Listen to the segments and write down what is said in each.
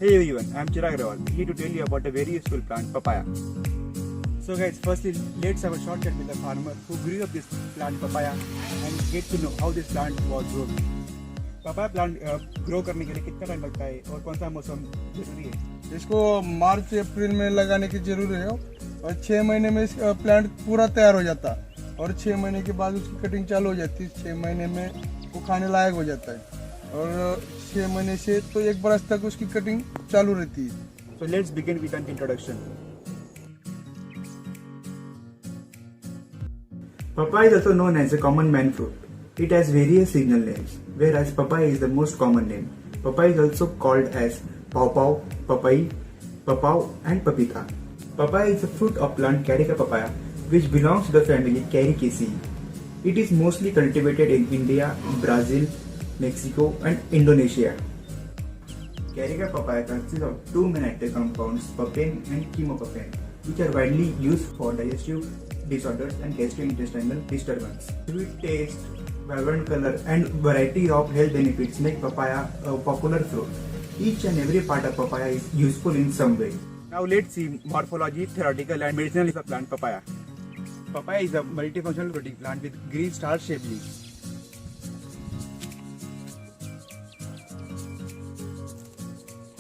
Hey everyone, I am Chirag Rawal, here to tell you about a very useful plant, papaya. So guys, firstly let's have a short chat with a farmer who grew up this plant papaya and get to know how this plant was grown. papaya plant grow करने के लिए कितना time लगता है और कौन सा मौसम जरूरी है? इसको मार्च अप्रैल में लगाने की जरूरत है और 6 महीने में इसका प्लांट पूरा तैयार हो जाता है और 6 महीने के बाद उसकी कटिंग चालू हो जाती है। 6 महीने में वो खाने लायक हो जाता है और 6 महीने से तो 1 बरस तक उसकी कटिंग चालू रहती है। So let's begin with an introduction. Papaya is also known as a common man fruit. It has various signal names, whereas papaya is the most common name. Papaya is also called as pawpaw, papai, papao and papita. Papaya is a fruit of plant Carica papaya, which belongs to the family Caricaceae. It is mostly cultivated in India, Brazil, Mexico and Indonesia. Carica papaya consists of two main active compounds, papain and chemopapain, which are widely used for digestive disorders and gastrointestinal disturbance. Sweet taste, vibrant color and variety of health benefits make papaya a popular fruit. Each and every part of papaya is useful in some way. Now let's see morphology, theoretical and medicinal of the plant papaya. Papaya is a multifunctional fruiting plant with green star-shaped leaves.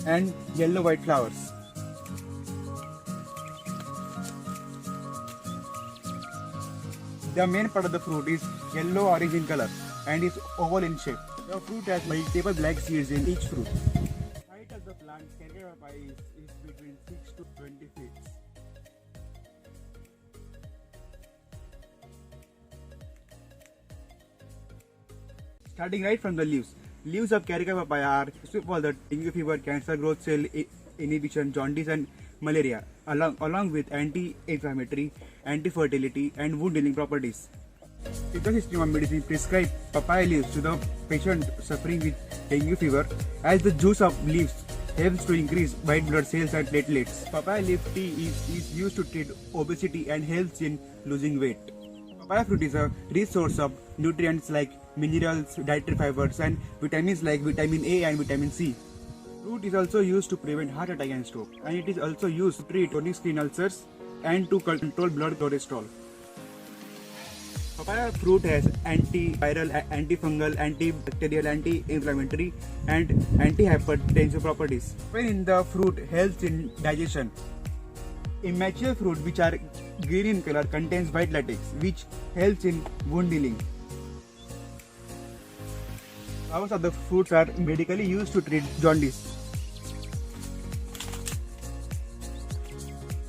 And yellow-white flowers. The main part of the fruit is yellow-orange in color and is oval in shape. The fruit has multiple black seeds in each fruit. The height of the plant Carica papaya is between 6 to 20 feet. Starting right from the leaves. Leaves of Carica papaya are useful for the dengue fever, cancer growth cell inhibition, jaundice and malaria, along with anti-inflammatory, anti-fertility and wound healing properties. Tito System of Medicine prescribe papaya leaves to the patient suffering with dengue fever, as the juice of leaves helps to increase white blood cells and platelets. Papaya leaf tea is used to treat obesity and helps in losing weight. Papaya fruit is a rich source of nutrients like minerals, dietary fibers and vitamins like vitamin A and vitamin C. Fruit is also used to prevent heart attack and stroke, and it is also used to treat chronic skin ulcers and to control blood cholesterol. Papaya fruit has antiviral, antifungal, antibacterial, anti-inflammatory and anti-hypertensive properties. When in the fruit helps in digestion. Immature fruit which are green in color contains white latex which helps in wound healing. Flowers of the fruits are medically used to treat jaundice.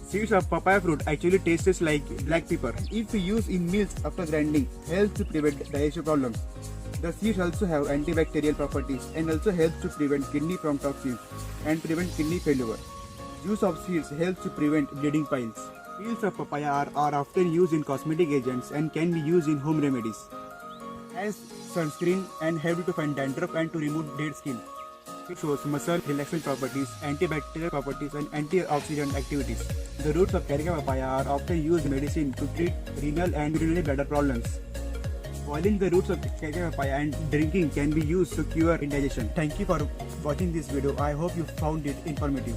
Seeds of papaya fruit actually tastes like black pepper. If used in meals after grinding, helps to prevent digestive problems. The seeds also have antibacterial properties and also helps to prevent kidney from toxins and prevent kidney failure. Juice of seeds helps to prevent bleeding piles. Peels of papaya are often used in cosmetic agents and can be used in home remedies as sunscreen and help to find dandruff and to remove dead skin. It shows muscle relaxant properties, antibacterial properties and antioxidant activities. The roots of Carica papaya are often used in medicine to treat renal and urinary bladder problems. Boiling the roots of Carica papaya and drinking can be used to cure indigestion. Thank you for watching this video. I hope you found it informative.